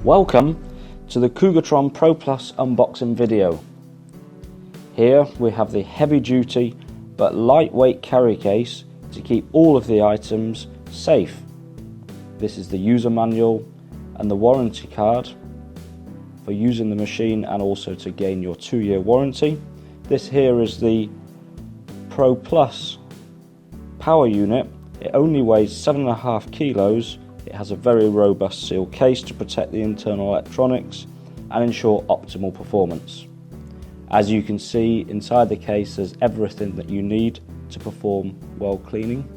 Welcome to the Cougartron ProPlus unboxing video. Here we have the heavy duty but lightweight carry case to keep all of the items safe. This is the user manual and the warranty card for using the machine and also to gain your 2-year warranty. This here is the ProPlus power unit. It only weighs 7.5 kilos. It has a very robust seal case to protect the internal electronics and ensure optimal performance. As you can see, inside the case there's everything that you need to perform weld cleaning.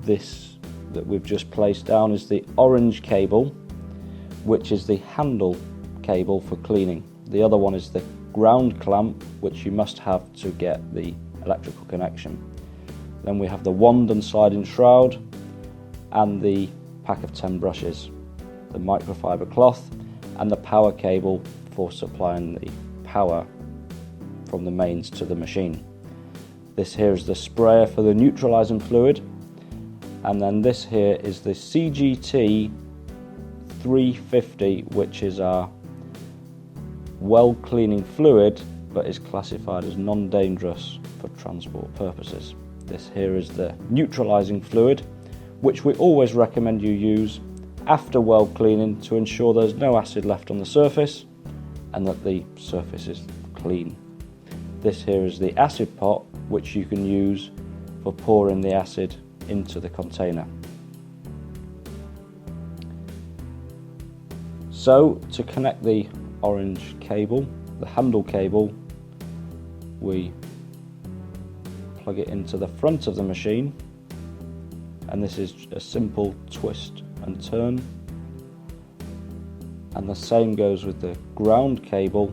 This that we've just placed down is the orange cable, which is the handle cable for cleaning. The other one is the ground clamp, which you must have to get the electrical connection. Then we have the wand and sliding shroud, and the pack of 10 brushes, the microfiber cloth, and the power cable for supplying the power from the mains to the machine. This here is the sprayer for the neutralizing fluid, and then this here is the CGT 350, which is our weld cleaning fluid but is classified as non-dangerous for transport purposes. This here is the neutralizing fluid, which we always recommend you use after weld cleaning to ensure there's no acid left on the surface and that the surface is clean. This here is the acid pot, which you can use for pouring the acid into the container. So to connect the orange cable, the handle cable, we plug it into the front of the machine, and this is a simple twist and turn, and the same goes with the ground cable.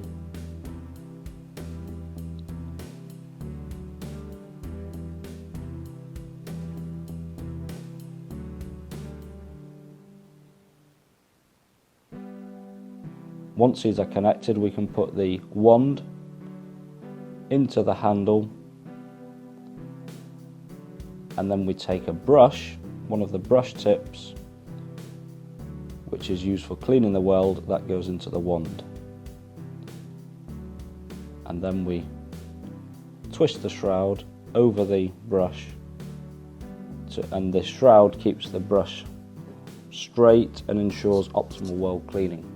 Once these are connected, we can put the wand into the handle, and then we take a brush, one of the brush tips, which is used for cleaning the weld, that goes into the wand. And then we twist the shroud over the brush, and the shroud keeps the brush straight and ensures optimal weld cleaning.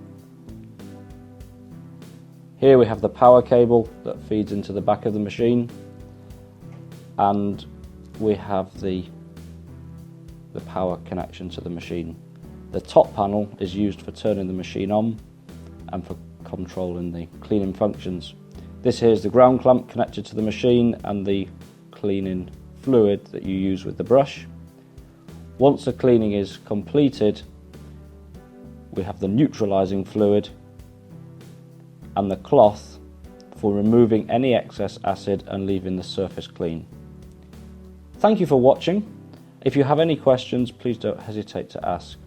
Here we have the power cable that feeds into the back of the machine, and we have the power connection to the machine. The top panel is used for turning the machine on and for controlling the cleaning functions. This here is the ground clamp connected to the machine and the cleaning fluid that you use with the brush. Once the cleaning is completed, we have the neutralizing fluid and the cloth for removing any excess acid and leaving the surface clean. Thank you for watching. If you have any questions, please don't hesitate to ask.